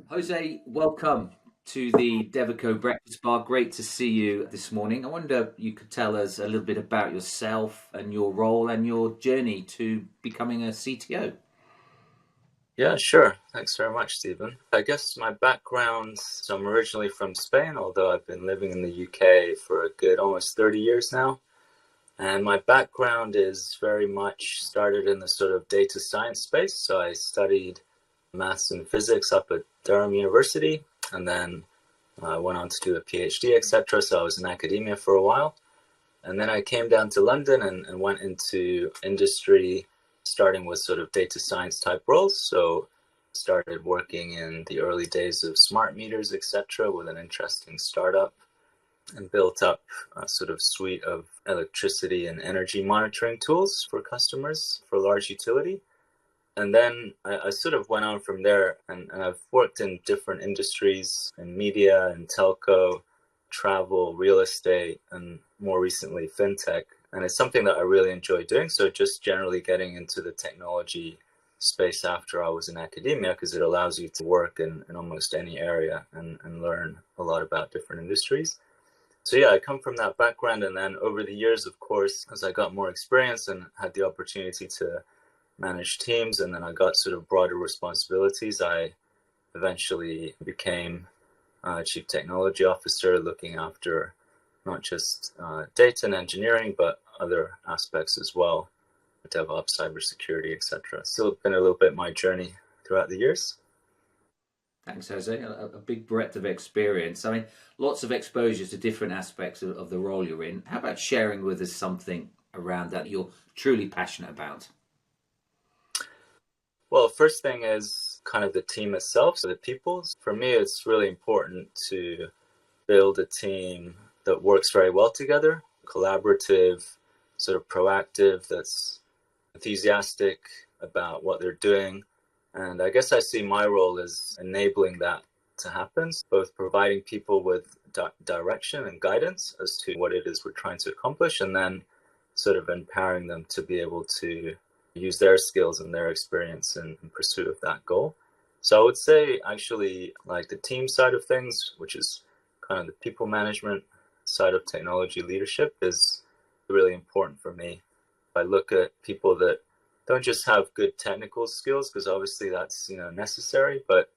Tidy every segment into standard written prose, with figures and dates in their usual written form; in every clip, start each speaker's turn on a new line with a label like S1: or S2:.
S1: Jose, welcome to the Devico Breakfast Bar. Great to see you this morning. I wonder if you could tell us a little bit about yourself and your role and your journey to becoming a CTO.
S2: Yeah, sure. Thanks very much, Stephen. I guess my background, so I'm originally from Spain, although I've been living in the UK for a good almost 30 years now. And my background is very much started in the sort of data science space. So I studied maths and physics up at Durham University, and then I went on to do a PhD, etc. So I was in academia for a while. And then I came down to London and went into industry, starting with sort of data science type roles. So started working in the early days of smart meters, etc., with an interesting startup, and built up a sort of suite of electricity and energy monitoring tools for customers for large utility. And then I sort of went on from there, and I've worked in different industries in media and telco, travel, real estate, and more recently FinTech. And it's something that I really enjoy doing. So just generally getting into the technology space after I was in academia, because it allows you to work in almost any area and learn a lot about different industries. So yeah, I come from that background. And then over the years, of course, as I got more experience and had the opportunity to manage teams, and then I got sort of broader responsibilities, I eventually became Chief Technology Officer, looking after not just data and engineering, but other aspects as well, DevOps, cybersecurity, etc. So it's been a little bit my journey throughout the years.
S1: Thanks, Jose. A big breadth of experience. I mean, lots of exposures to different aspects of the role you're in. How about sharing with us something around that you're truly passionate about?
S2: Well, first thing is kind of the team itself, so the people. For me, it's really important to build a team that works very well together, collaborative, sort of proactive, that's enthusiastic about what they're doing. And I guess I see my role as enabling that to happen, both providing people with direction and guidance as to what it is we're trying to accomplish, and then sort of empowering them to be able to use their skills and their experience in pursuit of that goal. So I would say actually like the team side of things, which is kind of the people management side of technology leadership, is really important for me. I look at people that don't just have good technical skills, because obviously that's necessary, but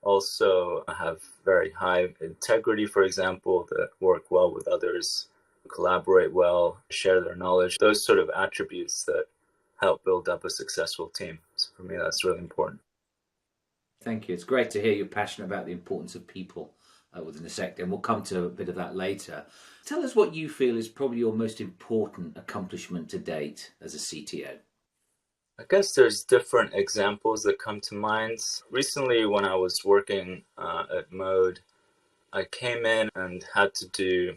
S2: also have very high integrity, for example, that work well with others, collaborate well, share their knowledge, those sort of attributes that help build up a successful team. So for me, that's really important.
S1: Thank you. It's great to hear you're passionate about the importance of people within the sector, and we'll come to a bit of that later. Tell us what you feel is probably your most important accomplishment to date as a CTO.
S2: I guess there's different examples that come to mind. Recently, when I was working at Mode, I came in and had to do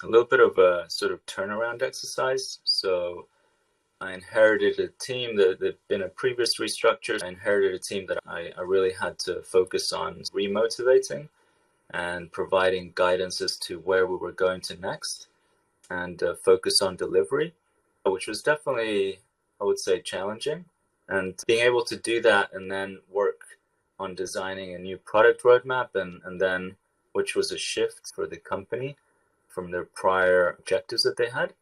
S2: a little bit of a sort of turnaround exercise. So I inherited a team that had been a previous restructure. I inherited a team that I really had to focus on remotivating and providing guidance as to where we were going to next, and focus on delivery, which was definitely, I would say, challenging. And being able to do that and then work on designing a new product roadmap, and then, which was a shift for the company from their prior objectives that they had,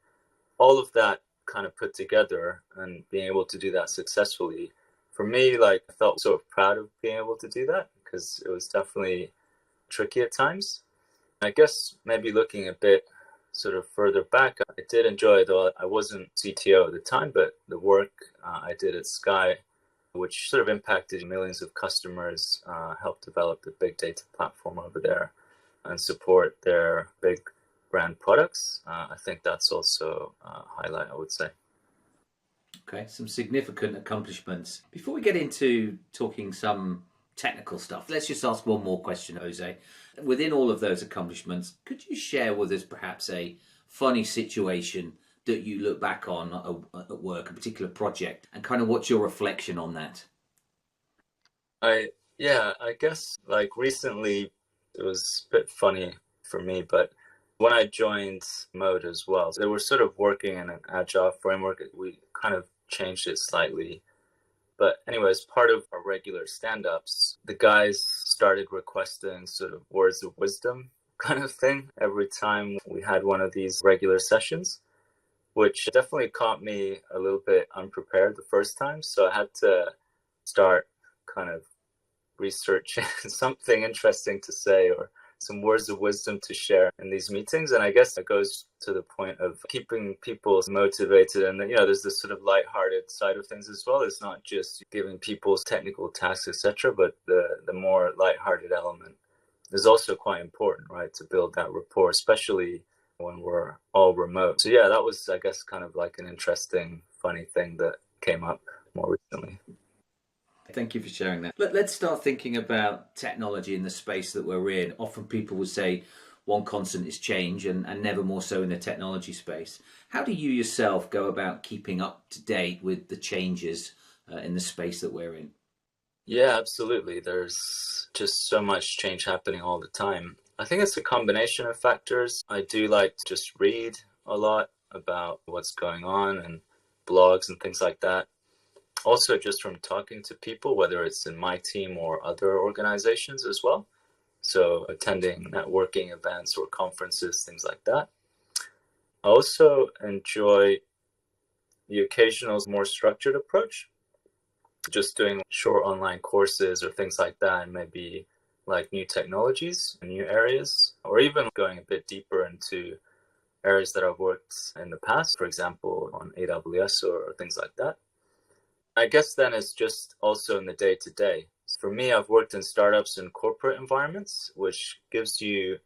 S2: all of that kind of put together and being able to do that successfully, for me, like, I felt sort of proud of being able to do that, because it was definitely tricky at times. I guess maybe looking a bit sort of further back, I did enjoy, though I wasn't CTO at the time, but the work I did at Sky, which sort of impacted millions of customers, helped develop the big data platform over there and support their big brand products. I think that's also a highlight, I would say.
S1: Okay, some significant accomplishments. Before we get into talking some technical stuff, let's just ask one more question, Jose. Within all of those accomplishments, could you share with us perhaps a funny situation that you look back on at work, a particular project, and kind of what's your reflection on that?
S2: I guess like recently it was a bit funny for me, but when I joined Mode as well, they were sort of working in an agile framework. We kind of changed it slightly. But anyways, part of our regular stand-ups, the guys started requesting sort of words of wisdom kind of thing every time we had one of these regular sessions, which definitely caught me a little bit unprepared the first time. So I had to start kind of researching something interesting to say or some words of wisdom to share in these meetings. And I guess it goes to the point of keeping people motivated. And, there's this sort of lighthearted side of things as well. It's not just giving people technical tasks, etc., but the more lighthearted element is also quite important, right? To build that rapport, especially when we're all remote. So yeah, that was, I guess, kind of like an interesting, funny thing that came up more recently.
S1: Thank you for sharing that. Let's start thinking about technology in the space that we're in. Often people will say one constant is change, and never more so in the technology space. How do you yourself go about keeping up to date with the changes in the space that we're in?
S2: Yeah, absolutely. There's just so much change happening all the time. I think it's a combination of factors. I do like to just read a lot about what's going on and blogs and things like that. Also, just from talking to people, whether it's in my team or other organizations as well. So attending networking events or conferences, things like that. I also enjoy the occasional more structured approach, just doing short online courses or things like that, and maybe like new technologies and new areas, or even going a bit deeper into areas that I've worked in the past, for example, on AWS or things like that. I guess then it's just also in the day to day. For me, I've worked in startups and corporate environments, which gives you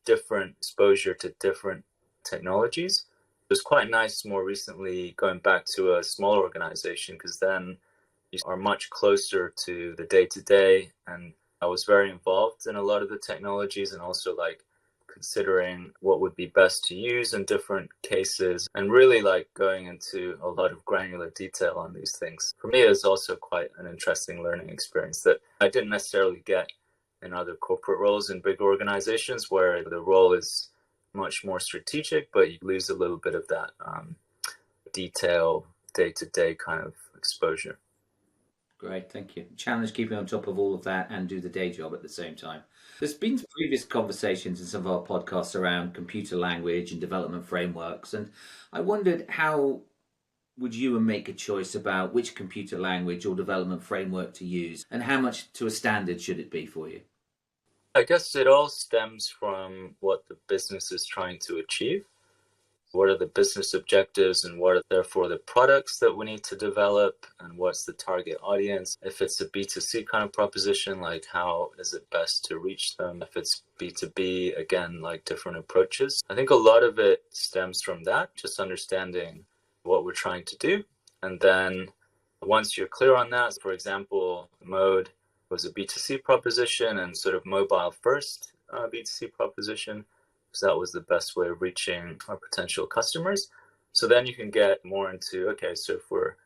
S2: different exposure to different technologies. It was quite nice more recently going back to a smaller organization, because then you are much closer to the day to day. And I was very involved in a lot of the technologies, and also like considering what would be best to use in different cases, and really like going into a lot of granular detail on these things. For me, it's also quite an interesting learning experience that I didn't necessarily get in other corporate roles in big organizations, where the role is much more strategic, but you lose a little bit of that detail, day-to-day kind of exposure.
S1: Great, thank you. Challenge keeping on top of all of that and do the day job at the same time. There's been previous conversations in some of our podcasts around computer language and development frameworks, and I wondered, how would you make a choice about which computer language or development framework to use, and how much to a standard should it be for you?
S2: I guess it all stems from what the business is trying to achieve. What are the business objectives, and what are therefore the products that we need to develop, and what's the target audience? If it's a B2C kind of proposition, like how is it best to reach them? If it's B2B, again, like different approaches. I think a lot of it stems from that, just understanding what we're trying to do. And then once you're clear on that, for example, Mode was a B2C proposition and sort of mobile first B2C proposition. So that was the best way of reaching our potential customers. So then you can get more into, okay, so if we're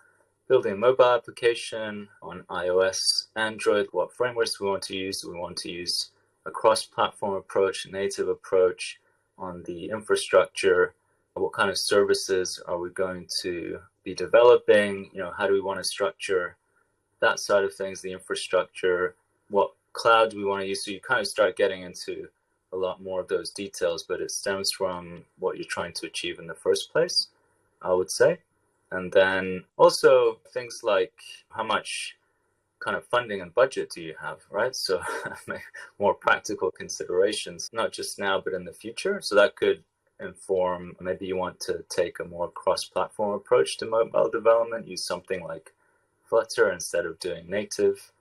S2: building a mobile application on iOS, Android, what frameworks do we want to use? Do we want to use a cross-platform approach, a native approach on the infrastructure? What kind of services are we going to be developing? How do we want to structure that side of things, the infrastructure? What cloud do we want to use? So you kind of start getting into a lot more of those details, but it stems from what you're trying to achieve in the first place, I would say. And then also things like how much kind of funding and budget do you have, right? So more practical considerations, not just now, but in the future. So that could inform, maybe you want to take a more cross-platform approach to mobile development, use something like Flutter instead of doing native.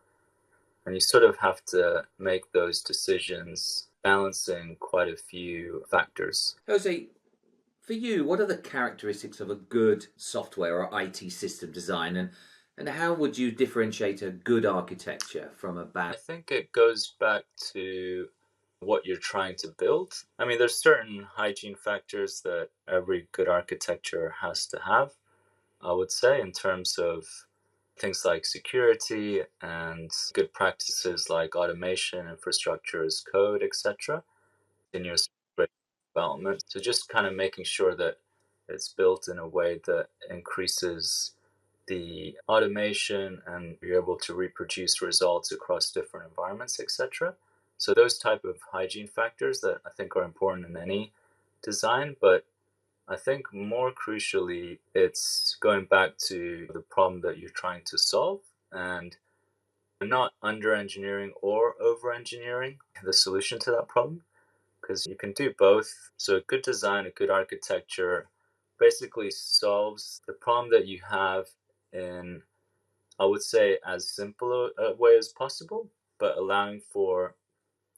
S2: And you sort of have to make those decisions balancing quite a few factors.
S1: Jose, for you, what are the characteristics of a good software or IT system design, and how would you differentiate a good architecture from a bad?
S2: I think it goes back to what you're trying to build. I mean, there's certain hygiene factors that every good architecture has to have, I would say, in terms of things like security and good practices like automation, infrastructure as code, etc. Continuous development. So just kind of making sure that it's built in a way that increases the automation, and you're able to reproduce results across different environments, etc. So those type of hygiene factors that I think are important in any design, but I think more crucially, it's going back to the problem that you're trying to solve and not under engineering or over engineering the solution to that problem, because you can do both. So a good design, a good architecture basically solves the problem that you have in, I would say, as simple a way as possible, but allowing for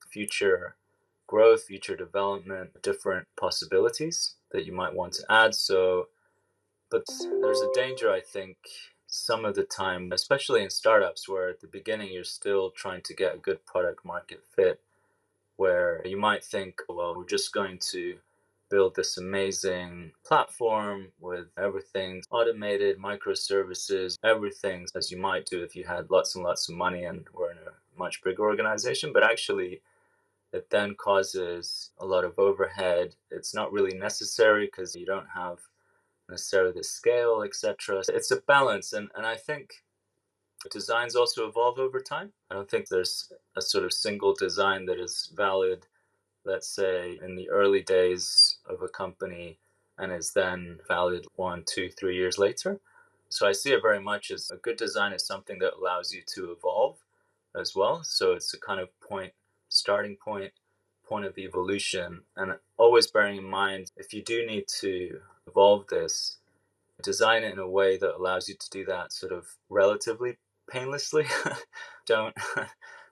S2: future growth, future development, different possibilities that you might want to add. So, but there's a danger, I think, some of the time, especially in startups, where at the beginning you're still trying to get a good product market fit, where you might think, well, we're just going to build this amazing platform with everything automated, microservices, everything as you might do if you had lots and lots of money and were in a much bigger organization. But actually, it then causes a lot of overhead. It's not really necessary because you don't have necessarily the scale, etc. It's a balance, and I think designs also evolve over time. I don't think there's a sort of single design that is valid, let's say, in the early days of a company and is then valid 1, 2, 3 years later. So I see it very much as a good design is something that allows you to evolve as well. So it's a kind of starting point of evolution. And always bearing in mind, if you do need to evolve this, design it in a way that allows you to do that sort of relatively painlessly. Don't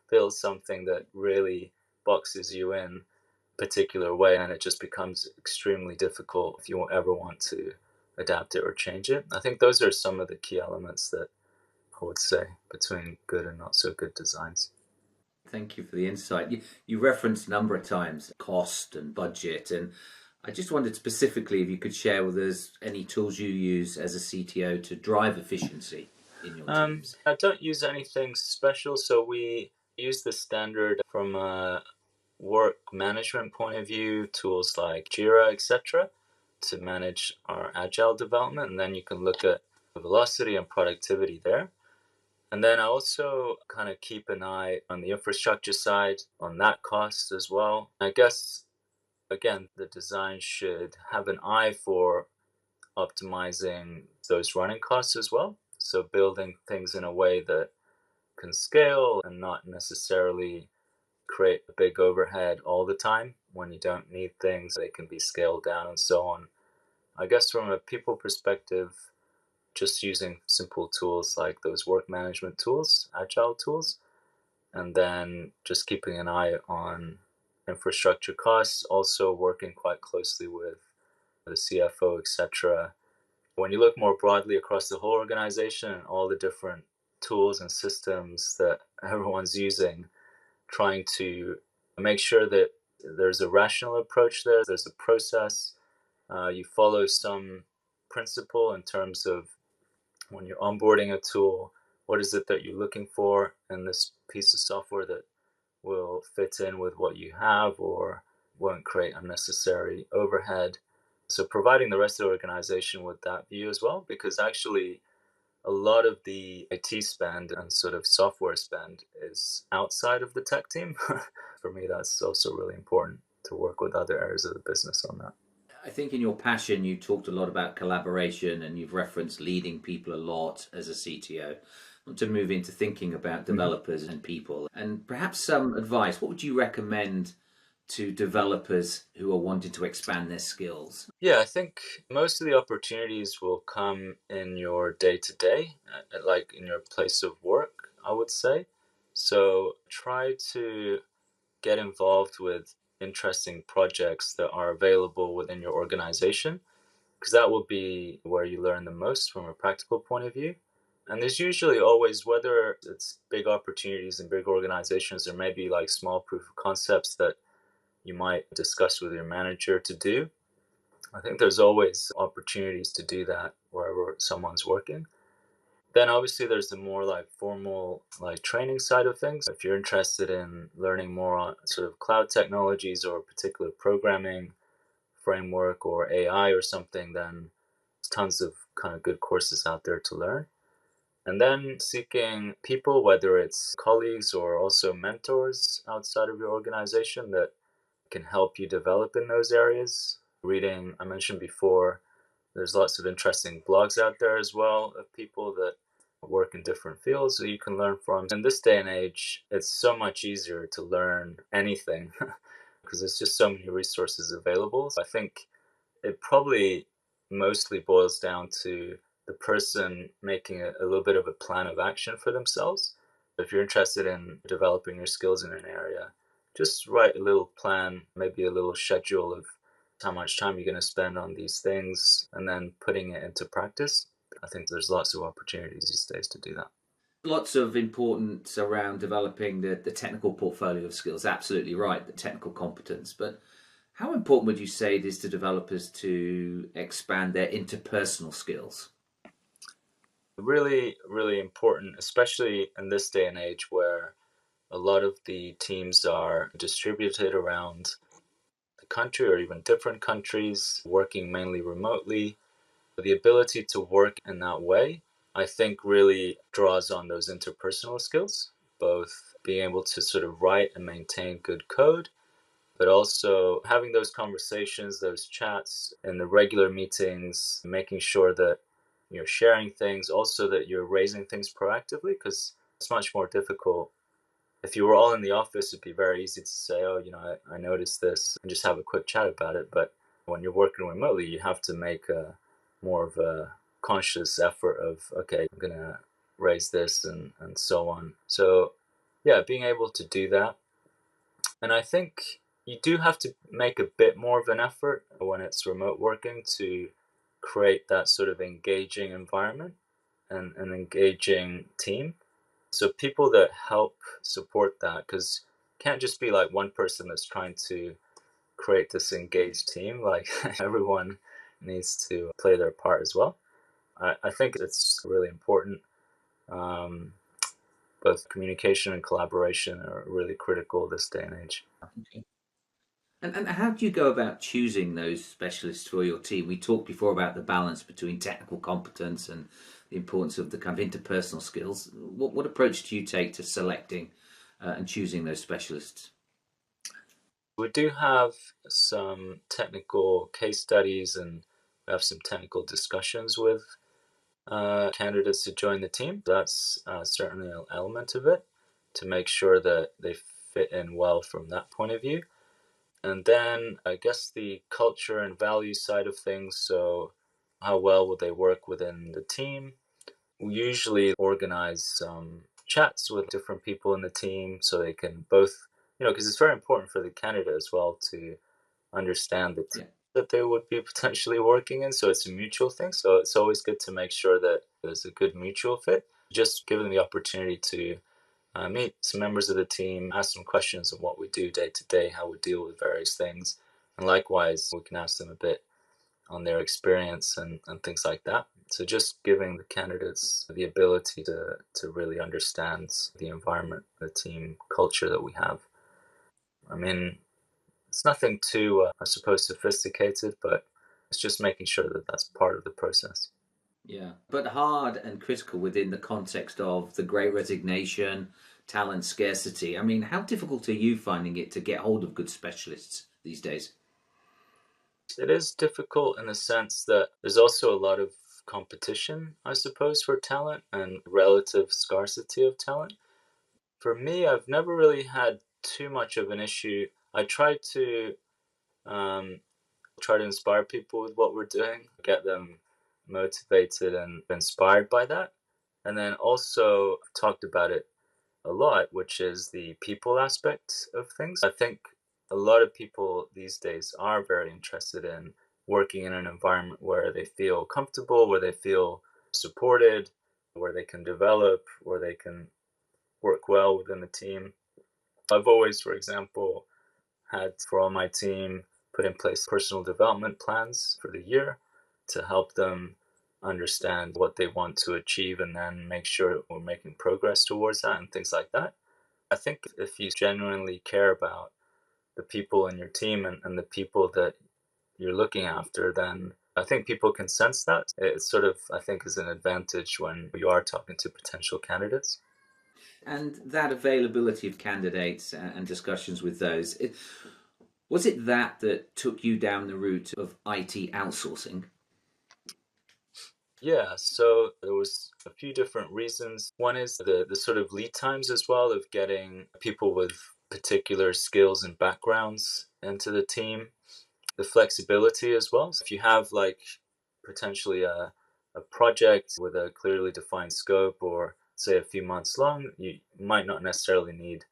S2: build something that really boxes you in a particular way, and it just becomes extremely difficult if you ever want to adapt it or change it. I think those are some of the key elements that I would say between good and not so good designs.
S1: Thank you for the insight. You referenced a number of times cost and budget, and I just wondered specifically if you could share with us any tools you use as a CTO to drive efficiency in your teams.
S2: I don't use anything special, so we use the standard from a work management point of view, tools like Jira, etc., to manage our agile development, and then you can look at the velocity and productivity there. And then I also kind of keep an eye on the infrastructure side, on that cost as well. I guess, again, the design should have an eye for optimizing those running costs as well. So building things in a way that can scale and not necessarily create a big overhead all the time when you don't need things. They can be scaled down and so on. I guess from a people perspective, just using simple tools like those work management tools, agile tools, and then just keeping an eye on infrastructure costs, also working quite closely with the CFO, etc. When you look more broadly across the whole organization and all the different tools and systems that everyone's using, trying to make sure that there's a rational approach there, there's a process, you follow some principle in terms of when you're onboarding a tool, what is it that you're looking for in this piece of software that will fit in with what you have or won't create unnecessary overhead. So providing the rest of the organization with that view as well, because actually a lot of the IT spend and sort of software spend is outside of the tech team. For me, that's also really important to work with other areas of the business on that.
S1: I think in your passion, you talked a lot about collaboration and you've referenced leading people a lot as a CTO. I want to move into thinking about developers and people and perhaps some advice. What would you recommend to developers who are wanting to expand their skills?
S2: Yeah, I think most of the opportunities will come in your day to day, like in your place of work, I would say. So try to get involved with interesting projects that are available within your organization, because that will be where you learn the most from a practical point of view. And there's usually always, whether it's big opportunities in big organizations or maybe like small proof of concepts that you might discuss with your manager to do. I think there's always opportunities to do that wherever someone's working. Then obviously there's the more like formal like training side of things. If you're interested in learning more on sort of cloud technologies or particular programming framework or AI or something, then there's tons of kind of good courses out there to learn. And then seeking people, whether it's colleagues or also mentors outside of your organization that can help you develop in those areas. Reading, I mentioned before, there's lots of interesting blogs out there as well of people that work in different fields that you can learn from. In this day and age, it's so much easier to learn anything because there's just so many resources available. So I think it probably mostly boils down to the person making a little bit of a plan of action for themselves. If you're interested in developing your skills in an area, just write a little plan, maybe a little schedule of how much time you're going to spend on these things, and then putting it into practice. I think there's lots of opportunities these days to do that.
S1: Lots of importance around developing the technical portfolio of skills. Absolutely right, the technical competence. But how important would you say it is to developers to expand their interpersonal skills?
S2: Really, really important, especially in this day and age where a lot of the teams are distributed around the country or even different countries, working mainly remotely. The ability to work in that way, I think, really draws on those interpersonal skills, both being able to sort of write and maintain good code, but also having those conversations, those chats in the regular meetings, making sure that you're sharing things, also that you're raising things proactively, because it's much more difficult. If you were all in the office, it'd be very easy to say, oh, I noticed this and just have a quick chat about it. But when you're working remotely, you have to make more of a conscious effort of, okay, I'm going to raise this and so on. So, yeah, being able to do that. And I think you do have to make a bit more of an effort when it's remote working to create that sort of engaging environment and an engaging team. So people that help support that, because it can't just be like one person that's trying to create this engaged team. Like everyone needs to play their part as well. I think it's really important. Um, Both communication and collaboration are really critical this day and age.
S1: Okay. And how do you go about choosing those specialists for your team? We talked before about the balance between technical competence and the importance of the kind of interpersonal skills. What approach do you take to selecting and choosing those specialists?
S2: We do have some technical case studies and we have some technical discussions with candidates to join the team. That's certainly an element of it to make sure that they fit in well from that point of view. And then I guess the culture and value side of things. So, how well will they work within the team? We usually organize some chats with different people in the team so they can both, because it's very important for the candidate as well to understand the team
S1: Yeah.
S2: that they would be potentially working in. So it's a mutual thing. So it's always good to make sure that there's a good mutual fit. Just give them the opportunity to meet some members of the team, ask some questions on what we do day to day, how we deal with various things. And likewise, we can ask them a bit on their experience and things like that. So just giving the candidates the ability to really understand the environment, the team culture that we have. I mean, it's nothing too, I suppose, sophisticated, but it's just making sure that that's part of the process.
S1: Yeah, but hard and critical within the context of the great resignation, talent scarcity. I mean, how difficult are you finding it to get hold of good specialists these days?
S2: It is difficult in the sense that there's also a lot of competition, I suppose, for talent and relative scarcity of talent. For me, I've never really had too much of an issue. I um, try to inspire people with what we're doing, get them motivated and inspired by that. And then also talked about it a lot, which is the people aspect of things. I think a lot of people these days are very interested in working in an environment where they feel comfortable, where they feel supported, where they can develop, where they can work well within the team. I've always, for example, had for all my team put in place personal development plans for the year to help them understand what they want to achieve and then make sure we're making progress towards that and things like that. I think if you genuinely care about the people in your team and the people that you're looking after, then I think people can sense that. It sort of, I think, is an advantage when you are talking to potential candidates.
S1: And that availability of candidates and discussions with those, was it that took you down the route of IT outsourcing?
S2: Yeah, so there was a few different reasons. One is the sort of lead times as well of getting people with particular skills and backgrounds into the team. The flexibility as well. So if you have like potentially a project with a clearly defined scope or say a few months long, you might not necessarily need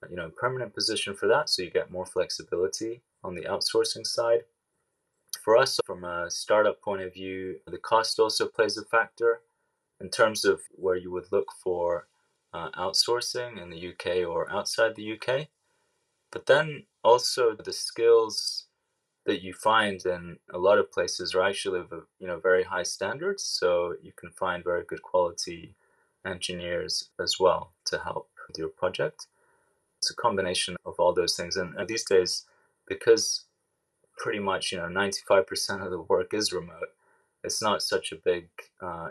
S2: a permanent position for that. So you get more flexibility on the outsourcing side. For us, from a startup point of view, the cost also plays a factor in terms of where you would look for outsourcing in the UK or outside the UK. But then also the skills that you find in a lot of places are actually of very high standards. So you can find very good quality engineers as well to help with your project. It's a combination of all those things, and these days, because pretty much 95% of the work is remote, it's not such a big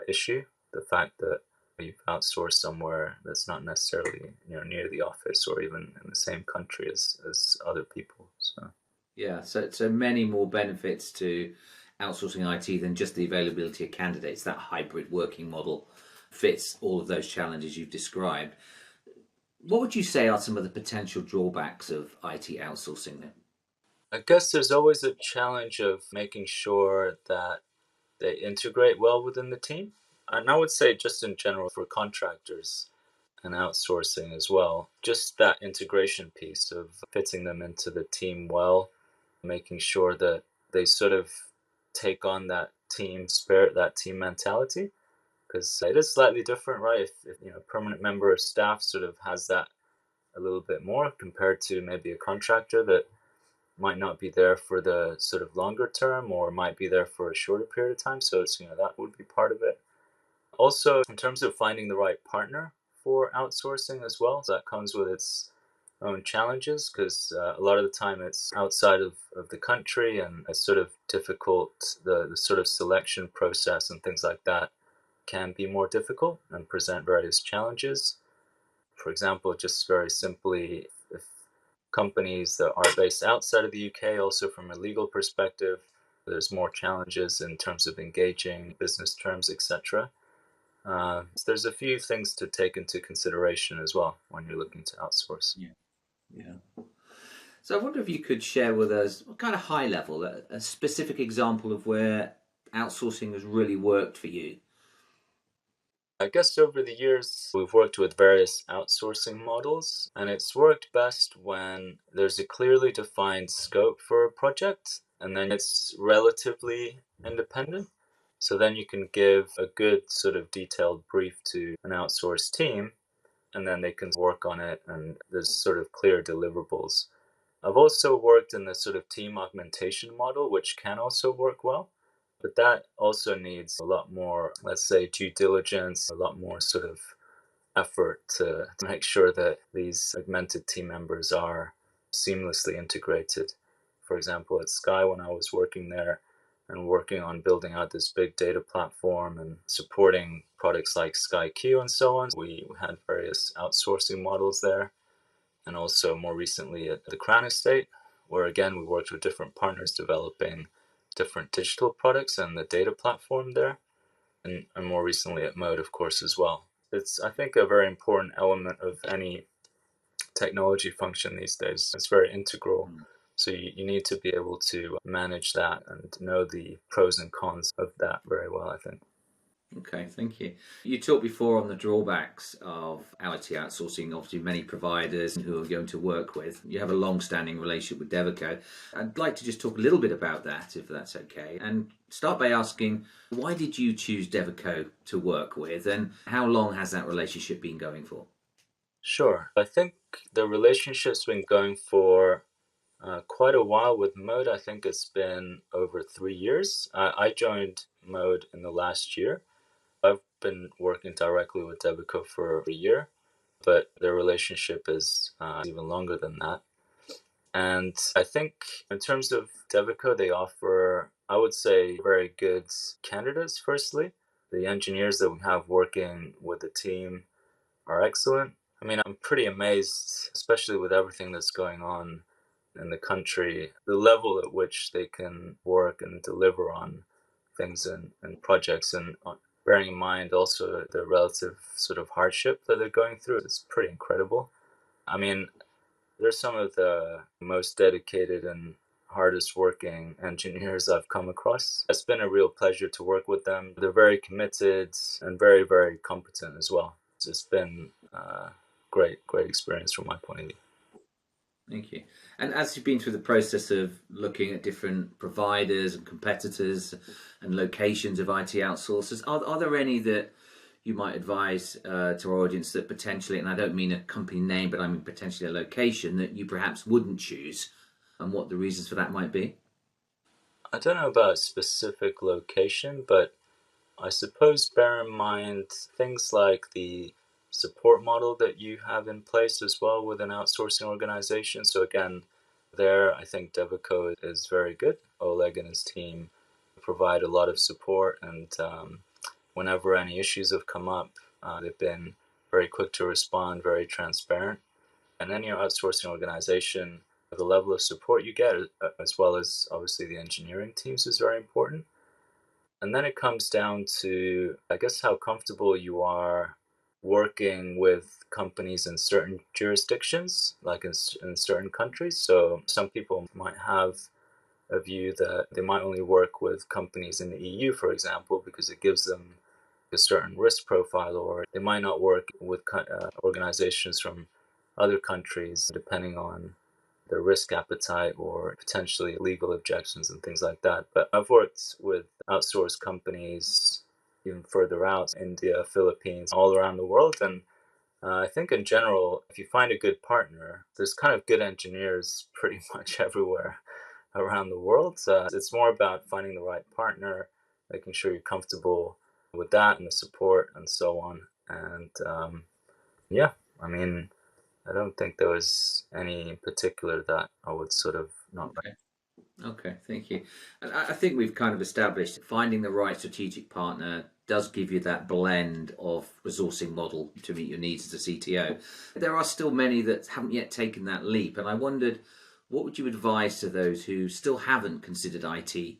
S2: issue. The fact that you've outsourced somewhere that's not necessarily near the office or even in the same country as other people. So.
S1: Yeah, so many more benefits to outsourcing IT than just the availability of candidates. That hybrid working model fits all of those challenges you've described. What would you say are some of the potential drawbacks of IT outsourcing then?
S2: I guess there's always a challenge of making sure that they integrate well within the team. And I would say, just in general, for contractors and outsourcing as well, just that integration piece of fitting them into the team well, making sure that they sort of take on that team spirit, that team mentality, because it is slightly different, right? If a permanent member of staff sort of has that a little bit more compared to maybe a contractor that might not be there for the sort of longer term or might be there for a shorter period of time. So it's that would be part of it. Also, in terms of finding the right partner for outsourcing as well, so that comes with its own challenges because a lot of the time it's outside of the country and it's sort of difficult. The sort of selection process and things like that can be more difficult and present various challenges. For example, just very simply, if companies that are based outside of the UK, also from a legal perspective, there's more challenges in terms of engaging business terms, etc. So there's a few things to take into consideration as well when you're looking to outsource.
S1: Yeah. Yeah. So I wonder if you could share with us, what kind of high level, a specific example of where outsourcing has really worked for you.
S2: I guess over the years, we've worked with various outsourcing models, and it's worked best when there's a clearly defined scope for a project, and then it's relatively independent. So then you can give a good sort of detailed brief to an outsourced team, and then they can work on it, and there's sort of clear deliverables. I've also worked in the sort of team augmentation model, which can also work well. But that also needs a lot more, let's say, due diligence, a lot more sort of effort to make sure that these augmented team members are seamlessly integrated. For example, at Sky, when I was working there and working on building out this big data platform and supporting products like Sky Q and so on, we had various outsourcing models there. And also more recently at the Crown Estate, where again we worked with different partners developing different digital products and the data platform there, and more recently at Mode, of course, as well. It's, I think, a very important element of any technology function these days. It's very integral. So you need to be able to manage that and know the pros and cons of that very well, I think.
S1: Okay, thank you. You talked before on the drawbacks of IT outsourcing, obviously many providers who are going to work with. You have a long-standing relationship with Devico. I'd like to just talk a little bit about that, if that's okay, and start by asking, why did you choose Devico to work with, and how long has that relationship been going for?
S2: Sure. I think the relationship's been going for quite a while with Mode. I think it's been over 3 years. I joined Mode in the last year. I've been working directly with Devico for a year, but their relationship is even longer than that. And I think in terms of Devico, they offer I would say very good candidates, firstly. The engineers that we have working with the team are excellent. I mean, I'm pretty amazed, especially with everything that's going on in the country, the level at which they can work and deliver on things and projects, and bearing in mind also the relative sort of hardship that they're going through. It's pretty incredible. I mean, they're some of the most dedicated and hardest working engineers I've come across. It's been a real pleasure to work with them. They're very committed and very, very competent as well. It's been great experience from my point of view.
S1: Thank you. And as you've been through the process of looking at different providers and competitors and locations of IT outsourcers, are there any that you might advise to our audience that potentially, and I don't mean a company name, but I mean potentially a location that you perhaps wouldn't choose, and what the reasons for that might be?
S2: I don't know about a specific location, but I suppose bear in mind things like the support model that you have in place as well with an outsourcing organization. So again, there I think Devico is very good. Oleg and his team provide a lot of support, and whenever any issues have come up, they've been very quick to respond, very transparent. And any outsourcing organization, the level of support you get, as well as obviously the engineering teams, is very important. And then it comes down to, I guess, how comfortable you are working with companies in certain jurisdictions, like in certain countries. So some people might have a view that they might only work with companies in the EU, for example, because it gives them a certain risk profile, or they might not work with organizations from other countries, depending on their risk appetite or potentially legal objections and things like that. But I've worked with outsourced companies even further out, India, Philippines, all around the world. And I think in general, if you find a good partner, there's kind of good engineers pretty much everywhere around the world. It's more about finding the right partner, making sure you're comfortable with that and the support and so on. And yeah, I mean, I don't think there was any in particular that I would sort of not like.
S1: Okay. Okay, thank you. And I think we've kind of established finding the right strategic partner does give you that blend of resourcing model to meet your needs as a CTO. There are still many that haven't yet taken that leap, and I wondered, what would you advise to those who still haven't considered IT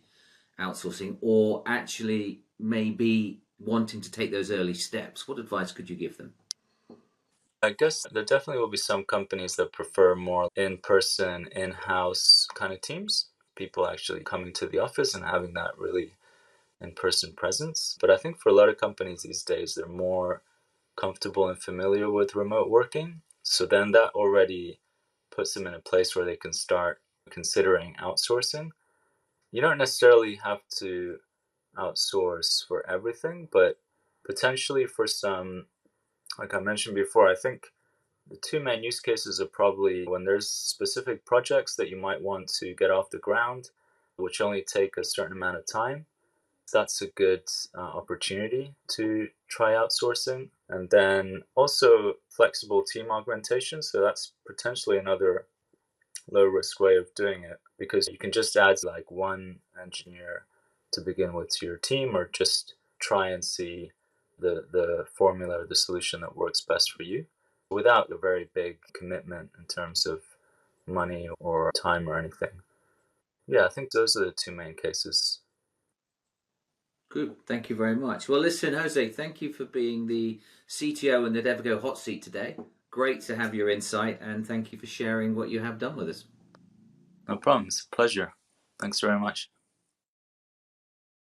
S1: outsourcing, or actually maybe wanting to take those early steps? What advice could you give them?
S2: I guess there definitely will be some companies that prefer more in-person, in-house kind of teams, people actually coming to the office and having that really in-person presence. But I think for a lot of companies these days, they're more comfortable and familiar with remote working. So then that already puts them in a place where they can start considering outsourcing. You don't necessarily have to outsource for everything, but potentially for some, like I mentioned before, I think the two main use cases are probably when there's specific projects that you might want to get off the ground, which only take a certain amount of time. That's a good opportunity to try outsourcing. And then also flexible team augmentation. So that's potentially another low risk way of doing it, because you can just add like one engineer to begin with to your team, or just try and see the formula or the solution that works best for you without a very big commitment in terms of money or time or anything. Yeah, I think those are the two main cases.
S1: Good. Thank you very much. Well, listen, Jose, thank you for being the CTO in the Devico hot seat today. Great to have your insight, and thank you for sharing what you have done with us.
S2: No problem. It's a pleasure. Thanks very much.